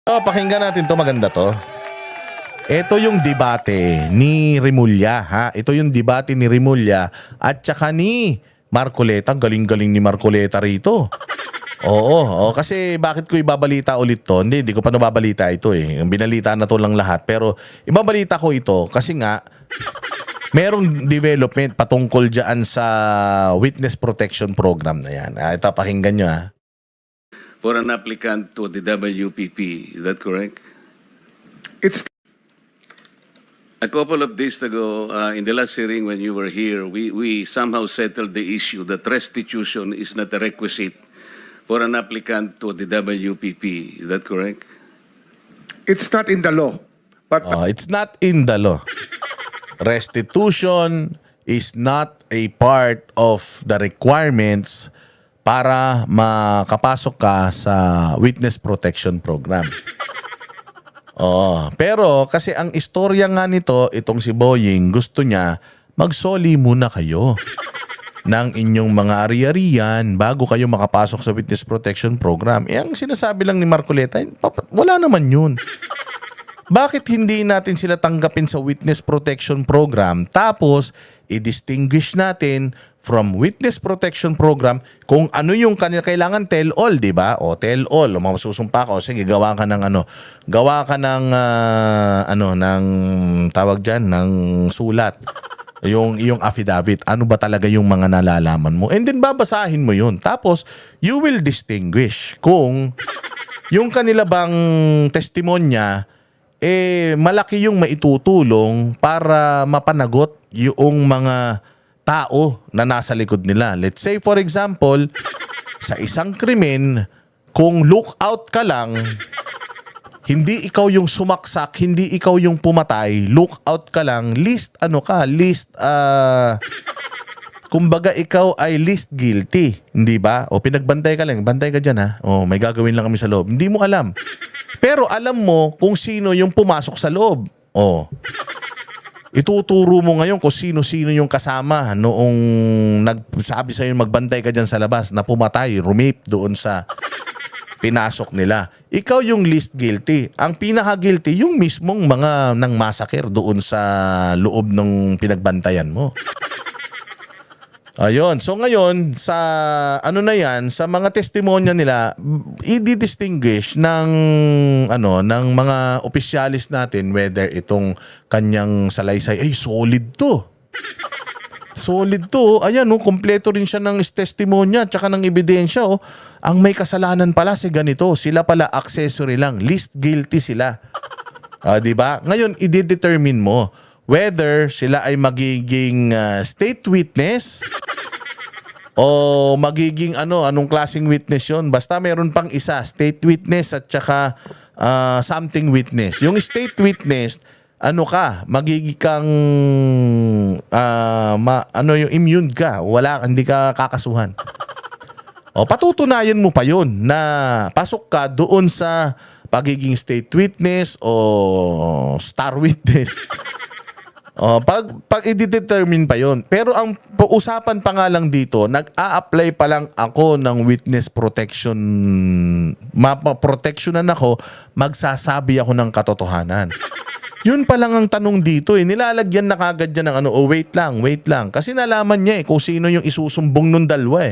Oh, pakinggan natin to, maganda to. Ito yung debate ni Remulla, ha? Ito yung debate ni Remulla at saka ni Marcoleta. Galing-galing ni Marcoleta rito. Oo, kasi bakit ko ibabalita ulit to? Hindi ko pa nababalita ito eh. Binalita na to lang lahat. Pero ibabalita ko ito kasi nga merong development patungkol dyan sa Witness Protection Program na yan. Ito, pakinggan nyo ha. For an applicant to the WPP, is that correct? It's A couple of days ago, in the last hearing when you were here, we somehow settled the issue that restitution is not a requisite for an applicant to the WPP. Is that correct? it's not in the law, but It's not in the law. Restitution is not a part of the requirements para makapasok ka sa Witness Protection Program. Pero kasi ang istorya nga nito, itong si Boying, gusto niya magsoli muna kayo ng inyong mga ari-arian bago kayo makapasok sa Witness Protection Program. Ang sinasabi lang ni Marcoleta, wala naman yun. Bakit hindi natin sila tanggapin sa Witness Protection Program tapos i-distinguish natin from Witness Protection Program kung ano yung kanila kailangan tell all, di ba? O tell all, o masusumpa ka, o sige, gawa ka ng ng tawag diyan ng sulat. Yung affidavit, ano ba talaga yung mga nalalaman mo? And then babasahin mo yun. Tapos you will distinguish kung yung kanila bang testimonya malaki yung maitutulong para mapanagot yung mga tao na nasa likod nila. Let's say for example, sa isang krimen, kung lookout ka lang, hindi ikaw yung sumaksak, hindi ikaw yung pumatay, lookout ka lang, kumbaga ikaw ay least guilty, hindi ba? O pinagbantay ka lang, bantay ka dyan ha. O may gagawin lang kami sa loob. Hindi mo alam. Pero alam mo kung sino yung pumasok sa loob. Ituturo mo ngayon kung sino-sino yung kasama noong nagsabi sa'yo magbantay ka dyan sa labas na pumatay, rumape doon sa pinasok nila. Ikaw yung least guilty. Ang pinaka-guilty, yung mismong mga nang massacre doon sa loob ng pinagbantayan mo. Ayun. So ngayon, sa sa mga testimonya nila, i-distinguish ng mga opisyalis natin whether itong kanyang salaysay ay solid to. Solid to. Ayan, kompleto rin siya ng testimonya at saka ng ebidensya. Ang may kasalanan pala si ganito. Sila pala accessory lang. Least guilty sila. Di ba? Ngayon, i-determine mo whether sila ay magiging state witness o magiging anong klaseng witness yun. Basta meron pang isa, state witness at saka something witness. Yung state witness, magiging kang yung immune ka. Hindi ka kakasuhan. Patutunayan mo pa yun na pasok ka doon sa pagiging state witness o star witness. Pag i-determine pa yon. Pero ang usapan pa nga lang dito, nag-a-apply pa lang ako ng witness protection. Mapaprotectionan ako, magsasabi ako ng katotohanan. Yun pa lang ang tanong dito. Nilalagyan na kagad yan ng wait lang. Kasi nalaman niya kung sino yung isusumbong nung dalawa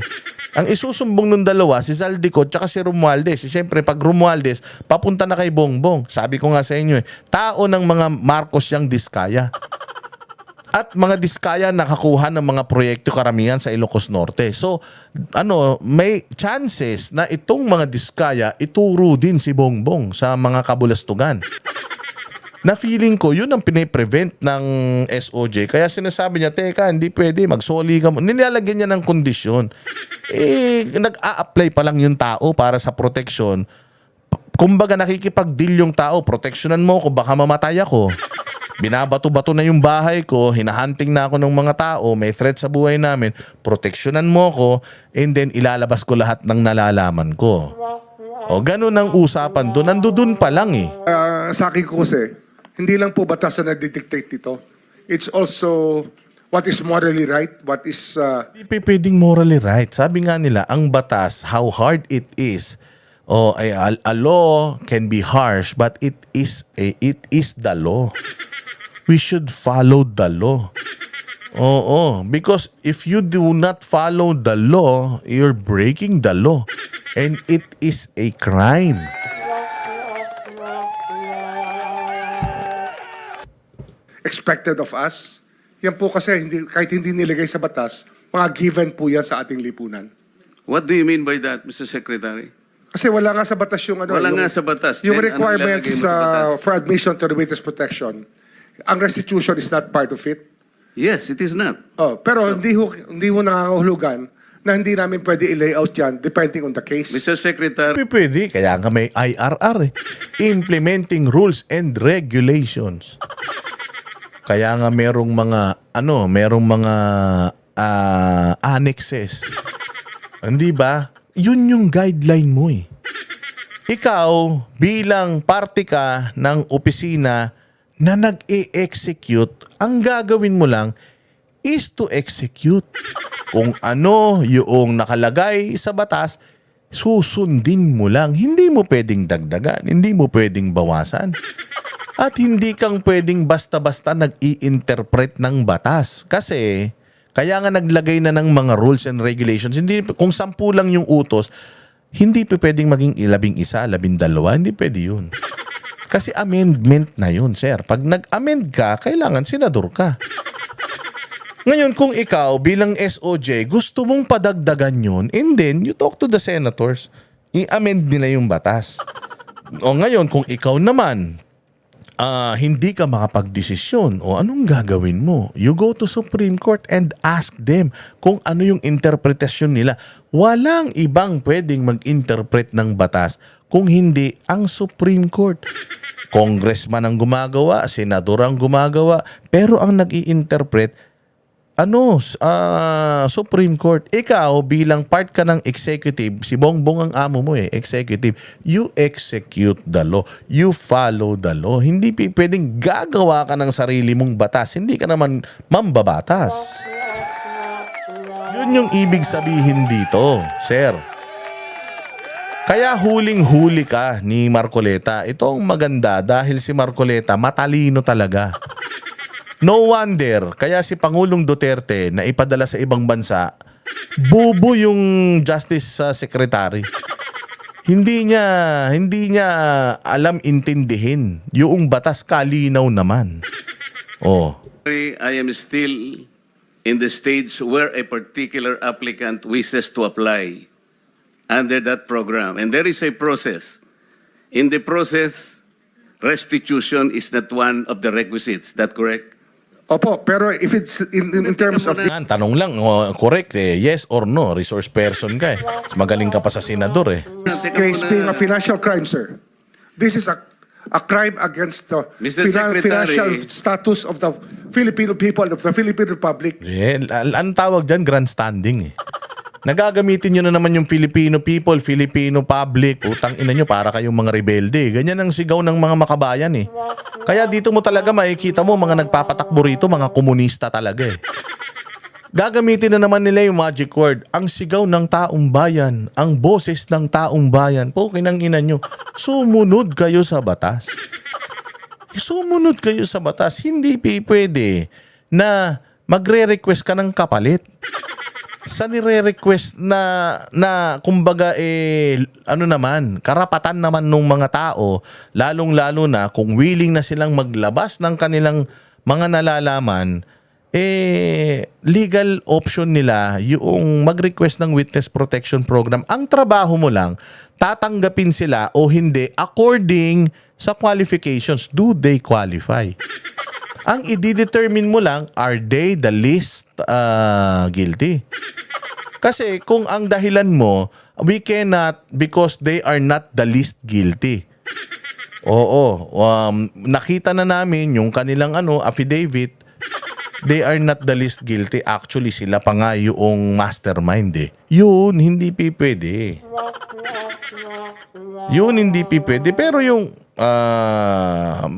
Ang isusumbong nung dalawa, si Zaldico at si Romualdez. Siyempre, pag Romualdez, papunta na kay Bongbong. Sabi ko nga sa inyo tao ng mga Marcos yang diskaya. At mga diskaya nakakuha ng mga proyekto karamihan sa Ilocos Norte. So, may chances na itong mga diskaya ituro din si Bongbong sa mga kabulastugan. Na feeling ko, yun ang piniprevent ng SOJ. Kaya sinasabi niya, teka, hindi pwede, magsoli ka mo. Nilalagyan niya ng kondisyon. Nag-a-apply pa lang yung tao para sa protection. Kumbaga nakikipag-deal yung tao, proteksyonan mo ko, baka mamatay ako. Binabato-bato na yung bahay ko, hinahunting na ako ng mga tao, may threat sa buhay namin, proteksyonan mo ko, and then ilalabas ko lahat ng nalalaman ko. Ganun ang usapan doon. Nandun pa lang sa akin ko kasi, hindi lang po batas na nag-dictate dito. It's also what is morally right, what is... Hindi pwedeng morally right. Sabi nga nila, ang batas, how hard it is, A law can be harsh, but it is the law. We should follow the law. Oo, because if you do not follow the law, you're breaking the law. And it is a crime. Expected of us. Yan po kasi kahit hindi nilagay sa batas, mga given po yan sa ating lipunan. What do you mean by that, Mr. Secretary? Kasi wala nga sa batas yung Wala nga sa batas. Yung Then, ano requirements ilalagay mo sa batas? for admission to the witness protection. Ang restitution is not part of it. Yes, it is not. Pero hindi mo nangangahulugan na hindi namin pwede i-layout yan depending on the case. Mr. Secretary, Pwede, kaya nga may IRR Implementing Rules and Regulations. Kaya nga merong mga annexes. Hindi ba? Yun yung guideline mo eh. Ikaw, bilang parte ka ng opisina na nag-e-execute, ang gagawin mo lang is to execute. Kung ano yung nakalagay sa batas, susundin mo lang. Hindi mo pwedeng dagdagan, hindi mo pwedeng bawasan. At hindi kang pwedeng basta-basta nag-i-interpret ng batas. Kasi, kaya nga naglagay na ng mga rules and regulations. Hindi, kung 10 lang yung utos, hindi pwedeng maging 11, 12, hindi pwede yun. Kasi amendment na yun, sir. Pag nag-amend ka, kailangan senador ka. Ngayon, kung ikaw bilang SOJ, gusto mong padagdagan yun, and then you talk to the senators, i-amend nila yung batas. O ngayon, kung ikaw naman, hindi ka makapagdesisyon, o anong gagawin mo? You go to Supreme Court and ask them kung ano yung interpretasyon nila. Walang ibang pwedeng mag-interpret ng batas kung hindi ang Supreme Court. Congressman ang gumagawa, senador ang gumagawa, pero ang nag-i-interpret, Supreme Court. Ikaw, bilang part ka ng executive, si Bongbong ang amo mo executive, you execute the law. You follow the law. Hindi pwedeng gagawa ka ng sarili mong batas. Hindi ka naman mambabatas. Yun yung ibig sabihin dito, sir. Kaya huling-huli ka ni Marcoleta. Ito ang maganda dahil si Marcoleta matalino talaga. No wonder, kaya si Pangulong Duterte na ipadala sa ibang bansa, bubo yung Justice Secretary. Hindi niya alam intindihin. Yung batas kalinaw naman. I am still in the stage where a particular applicant wishes to apply under that program. And there is a process. In the process, restitution is not one of the requisites. That correct? Opo, pero if it's in terms of... Tanong lang, correct yes or no, resource person ka Mas magaling ka pa sa senador case being a financial crime, sir. This is a crime against the Mr. Secretary, financial status of the Filipino people, of the Philippine Republic. Ang tawag dyan, grandstanding Nagagamitin nyo na naman yung Filipino people, Filipino public. Utang ina nyo, para kayong mga rebelde. Ganyan ang sigaw ng mga makabayan Kaya dito mo talaga makikita mo, mga nagpapatakbo rito, mga komunista talaga Gagamitin na naman nila yung magic word. Ang sigaw ng taong bayan, ang boses ng taong bayan. Kinang ina nyo, sumunod kayo sa batas. Sumunod kayo sa batas. Hindi pwede na magre-request ka ng kapalit. Sa nire-request na kumbaga karapatan naman ng mga tao, lalong-lalo na kung willing na silang maglabas ng kanilang mga nalalaman, legal option nila yung mag-request ng witness protection program. Ang trabaho mo lang, tatanggapin sila o hindi according sa qualifications. Do they qualify? Ang i-determine mo lang, are they the least guilty? Kasi kung ang dahilan mo, we cannot because they are not the least guilty. Nakita na namin yung kanilang affidavit, they are not the least guilty. Actually, sila pa nga yung mastermind Yun, hindi pwede. Yun, hindi pwede. Pero yung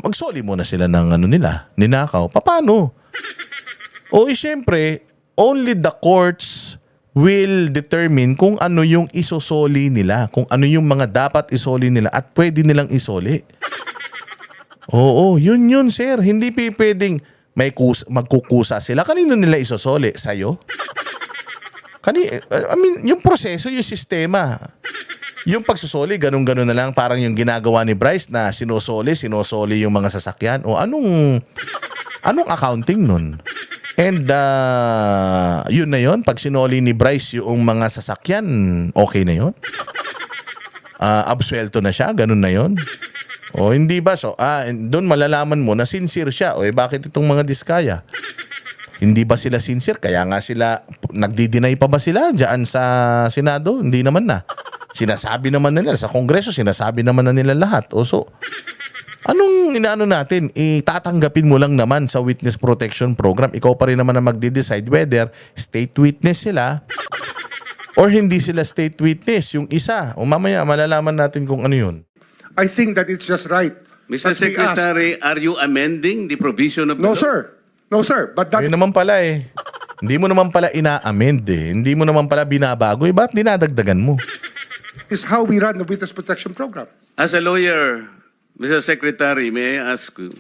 magsoli muna sila ng ninakaw. Paano? Siyempre, only the courts will determine kung ano yung isosoli nila, kung ano yung mga dapat isoli nila at pwede nilang isoli. Oo, yun sir. Hindi pwedeng magkukusa sila. Kanino nila isosoli? Sa'yo? Yung proseso, yung sistema. Yung pagsusoli, ganun-ganun na lang. Parang yung ginagawa ni Bryce na sinusoli yung mga sasakyan. O anong accounting nun? And yun na yun. Pag sinoli ni Bryce yung mga sasakyan, okay na yun? Absuelto na siya? Ganun na yun? O hindi ba? So, doon malalaman mo na sincere siya. O bakit itong mga diskaya? Hindi ba sila sincere? Kaya nga sila, nagdi-deny pa ba sila dyan sa Senado? Hindi naman na. Sinasabi naman nila sa Kongreso, sinasabi naman na nila lahat. O so, anong inaano natin? Tatanggapin mo lang naman sa Witness Protection Program. Ikaw pa rin naman na magde-decide whether state witness sila or hindi sila state witness. Yung isa. O mamaya, malalaman natin kung ano yun. I think that it's just right. Mr. that we ask- Secretary, are you amending the provision of the No, law? sir. No, sir. But that Yun naman pala eh. Hindi mo naman pala ina-amend eh. Hindi mo naman pala binabago eh. Ba't dinadagdagan mo? is how we run the Witness Protection Program. As a lawyer, Mr. Secretary, may I ask you,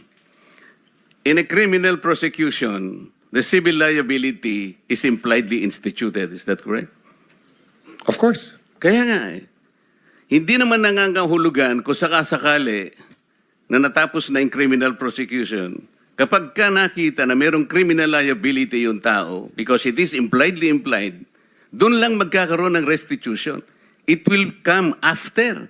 in a criminal prosecution, the civil liability is impliedly instituted. Is that correct? Of course. Kaya nga eh. Hindi naman nangangahulugan kung sakasakali na natapos na yung criminal prosecution, kapag ka nakita na mayroong criminal liability yung tao, because it is impliedly implied, doon lang magkakaroon ng restitution. It will come after.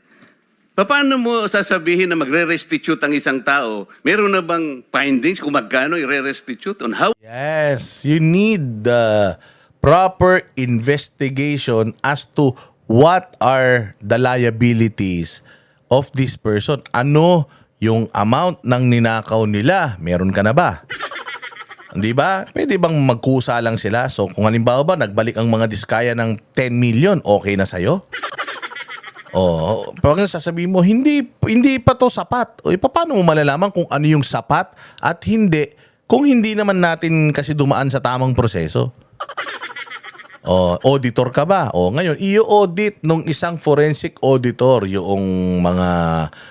Paano mo sasabihin na magre-restitute ang isang tao? Meron na bang findings kung magkano i-restitute on how? Yes, you need the proper investigation as to what are the liabilities of this person. Ano yung amount ng ninakaw nila? Meron ka na ba? Di ba? Pwede bang magkusa lang sila? So kung halimbawa ba nagbalik ang mga diskaya ng 10 million, okay na sa'yo? Oh, pag sasabihin mo, hindi pa to sapat. O paano mo malalaman kung ano yung sapat at hindi kung hindi naman natin kasi dumaan sa tamang proseso? Auditor ka ba? Ngayon, i-audit nung isang forensic auditor yung mga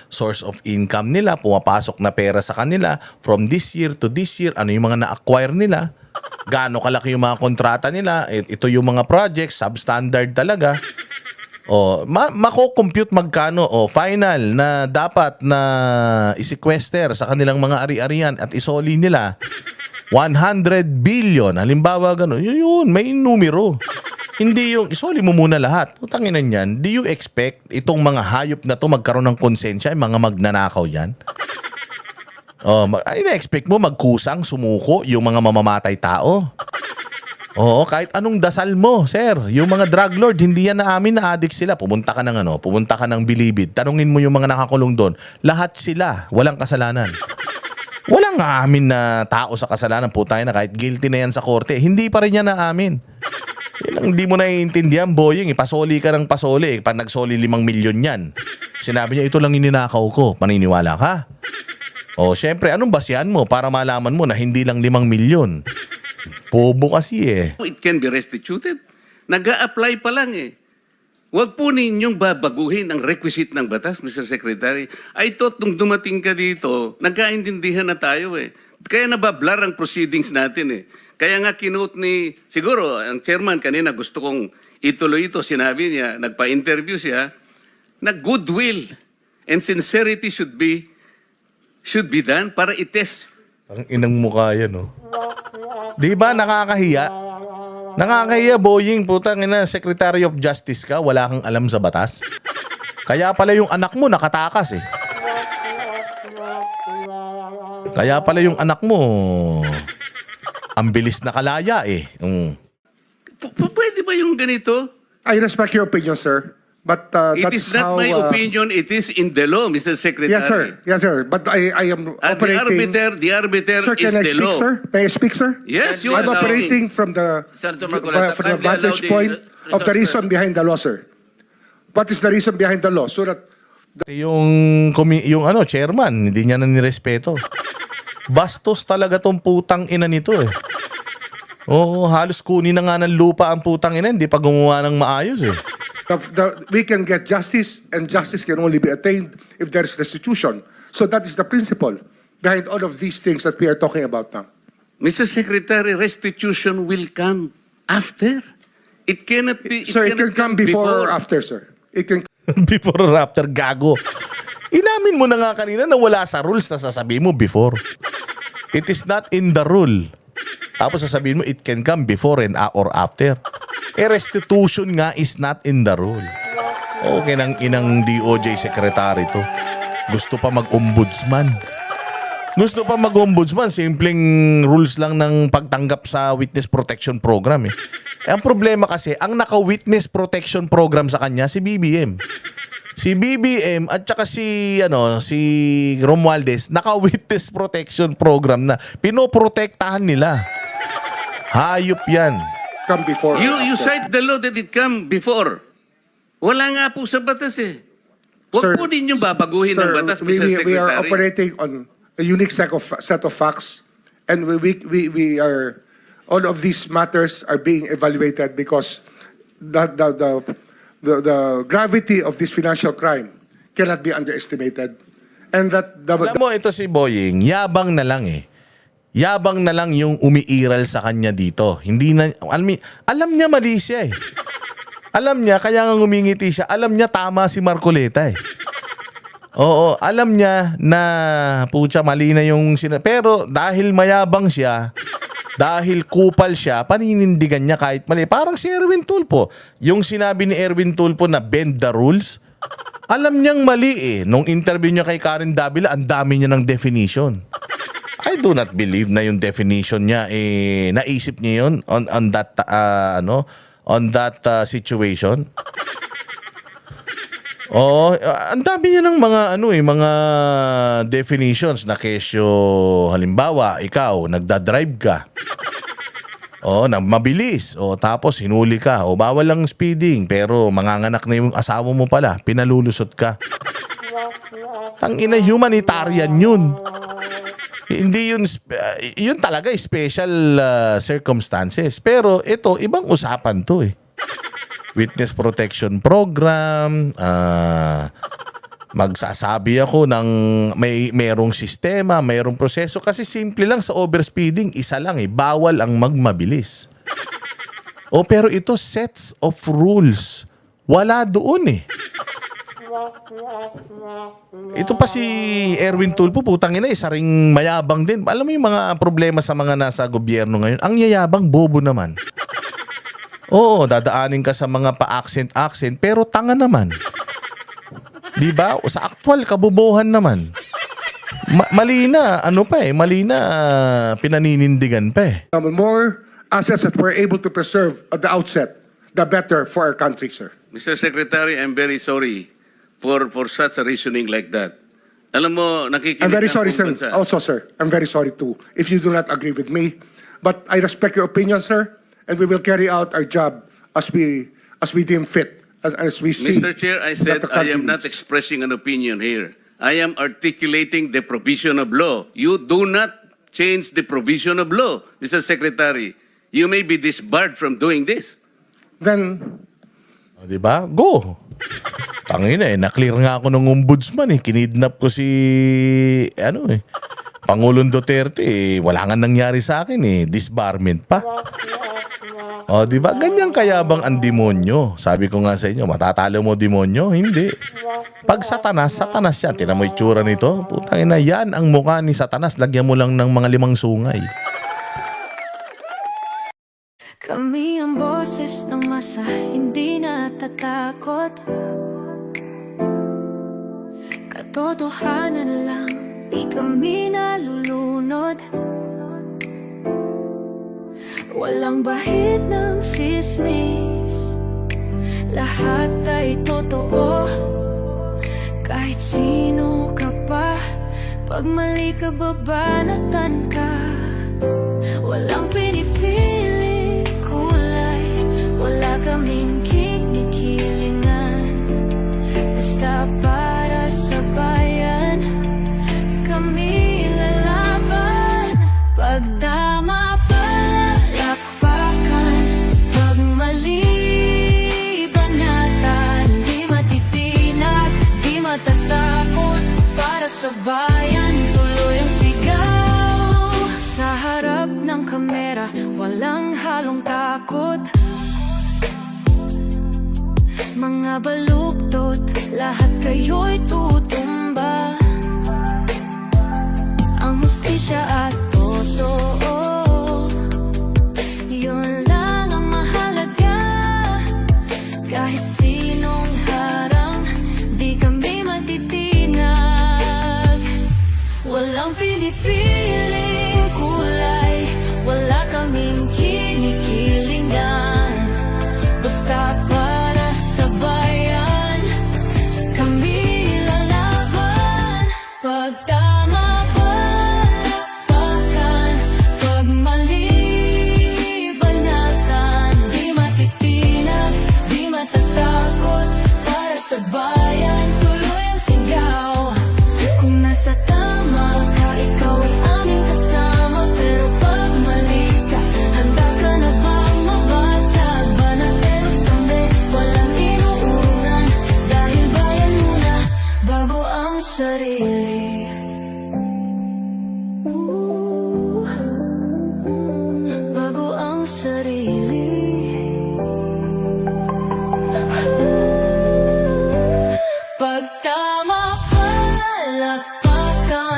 source of income nila, pumapasok na pera sa kanila from this year to this year, ano yung mga na-acquire nila, gaano kalaki yung mga kontrata nila, ito yung mga projects, substandard talaga. Mako-compute magkano final na dapat na i-sequester sa kanilang mga ari-arian at isoli nila 100 billion. Halimbawa gano'n, yun, may numero. Hindi yung isoli mo muna lahat. Putanginan yan, do you expect itong mga hayop na to magkaroon ng konsensya, yung mga magnanakaw yan? Ina-expect mo magkusang, sumuko yung mga mamamatay tao? Oo, kahit anong dasal mo, sir. Yung mga drug lord, hindi yan na amin na addict sila. Pumunta ka ng Bilibid. Tanungin mo yung mga nakakulong doon. Lahat sila, walang kasalanan. Walang aamin na tao sa kasalanan. Putay na kahit guilty na yan sa korte. Hindi pa rin yan na amin. Yan ang hindi mo naiintindihan, boying. Pasoli ka ng pasoli. Pag nagsoli 5 milyon yan. Sinabi niya, ito lang ininakaw ko. Maniniwala ka? Syempre, anong basihan mo para malaman mo na hindi lang 5 milyon? Bobo kasi eh. It can be restituted. Nag-a-apply pa lang eh. Huwag po ninyong babaguhin ang requisite ng batas, Mr. Secretary. I thought nung dumating ka dito, nagkaintindihan na tayo eh. Kaya nabablar ang proceedings natin eh. Kaya nga kinote ni, siguro, ang chairman kanina gusto kong ituloy ito. Sinabi niya, nagpa-interview siya, na goodwill and sincerity should be done para itest. Ang inang mukha yan, oh. Di ba nakakahiya? Nakakahiya, boying, putang ina, Secretary of Justice ka, wala kang alam sa batas. Kaya pala yung anak mo nakatakas eh. Kaya pala yung anak mo ang bilis na kalaya eh. Pwede ba yung ganito? I respect your opinion, sir. But It that's is not how, my opinion, it is in the law, Mr. Secretary. Yes, sir. Yes, sir. But I am operating. The arbiter Sir, is can I the speak, law. sir? May I speak, sir? Yes, you I'm are operating from the Senator from Marcoleta, from the kindly allow vantage the point of the results, reason sir. behind the law, sir. What is the reason behind the law? So that Yung chairman, hindi niya na nirespeto. Bastos talaga tong putang ina nito eh. Oo, halos kunin na nga ng lupa ang putang ina, hindi pa gumawa ng maayos eh. We can get justice, and justice can only be attained if there is restitution. So that is the principle behind all of these things that we are talking about now. Mr. Secretary, restitution will come after. It cannot be. Sir, it can cannot come before or after, sir. It can Before or after, gago. Inamin mo na nga kanina na wala sa rules na sasabihin mo before. It is not in the rule. Tapos sasabihin mo, it can come before and or after. Restitution nga is not in the rule. Okay nang inang DOJ secretary to. Gusto pa mag-ombudsman. Gusto pa mag-ombudsman. Simpleng rules lang ng pagtanggap sa witness protection program eh. Ang problema kasi, ang naka-witness protection program sa kanya, si BBM. Si BBM at saka si Romualdez, naka-witness protection program na pinoprotektahan nila. Hayop yan. come before or You after. cite the law that it come before. Wala nga po sa batas eh. Huwag po ninyong babaguhin ang batas, we, Mr. we are Secretary. operating on a unique set of facts, and we are, all of these matters are being evaluated because the gravity of this financial crime cannot be underestimated. And that Alam mo, ito si Boying, yabang na lang eh. Yabang na lang yung umiiral sa kanya dito. Hindi na, alam niya mali siya eh. Alam niya, kaya nga ngumingiti siya. Alam niya tama si Marcoleta eh. Oo, alam niya na pucha mali na yung pero dahil mayabang siya, dahil kupal siya, paninindigan niya kahit mali. Parang si Erwin Tulfo. Yung sinabi ni Erwin Tulfo na bend the rules, alam niyang mali eh. Nung interview niya kay Karen Davila, ang dami niya ng definition. I do not believe na yung definition niya eh naisip niya yun on that situation. Oh, ang dami niya ng mga mga definitions na kesyo halimbawa ikaw nagda-drive ka. Oh, na mabilis. Oh, tapos hinuli ka. Oh, bawal lang speeding pero manganganak na yung asawa mo pala, pinalulusot ka. Tangina, humanitarian yun. Hindi yun, yun talaga special circumstances. Pero ito, ibang usapan to eh. Witness protection program, magsasabi ako ng mayroong sistema, mayroong proseso. Kasi simple lang sa overspeeding, isa lang eh, bawal ang magmabilis. O pero ito, sets of rules. Wala doon eh. Ito pa si Erwin Tulfo, putang ina, isa ring mayabang din. Alam mo yung mga problema sa mga nasa gobyerno ngayon, ang yayabang, bobo naman. Oo, dadaanin ka sa mga pa-accent-accent, pero tanga naman. Diba? Sa actual, kabubuhan naman. Mali na, mali na, pinaninindigan pa eh. more assets that we're able to preserve at the outset, the better for our country, sir. Mr. Secretary, I'm very sorry for such a reasoning like that. Alam mo, nakikinig I'm very ang sorry, sir. buong bansa. Also, sir, I'm very sorry too, if you do not agree with me. But I respect your opinion, sir, and we will carry out our job as we deem fit, as we see. Mr. Chair, I said that the I country am not needs. expressing an opinion here. I am articulating the provision of law. You do not change the provision of law, Mr. Secretary. You may be disbarred from doing this. Then, O, diba? Go! Tangina eh, na-clear nga ako ng ombudsman eh. Kinidnap ko si, Pangulong Duterte eh. Wala nga nangyari sa akin eh. Disbarment pa. O, diba? Ganyan kayabang ang demonyo. Sabi ko nga sa inyo, matatalo mo demonyo? Hindi. Pag Satanas, Satanas yan. Tinan mo itsura nito. Putang ina, yan ang mukha ni Satanas. Lagyan mo lang ng mga 5 sungay. Kami ang boses ng masa, hindi natatakot. Katotohanan lang, di kami nalulunod. Walang bahid ng sismis, lahat ay totoo. Kahit sino ka pa, pag mali ka babanatan ka. Walang pinipili kulay, wala kaming kinikilingan. Basta para sa bayan, kami lalaban. Pag tama pala, lakpan. ng kamera, walang halong takot. Mga baluktot, lahat kayo'y tutumba. Ang hustisya at totoo, yun lang ang mahalaga. Kahit sinong harang, di kami matitinag. Walang pinipiling kulay, wala kaming kinikilingan. Basta para sa bayan, kami lalaban. Pag tama palakpakan, pag mali banatan. Di matitinag, di matatakot, para sa bayan tuloy ang sigaw. Kung nasa tama ka, ikaw ay aming kasama. Pero pag mali ka, handa ka na bang mabasag? Banateros kami, walang inuunan. Dahil bayan muna, bago ang sarili. Bago ang sarili. Pag tama palakpakan,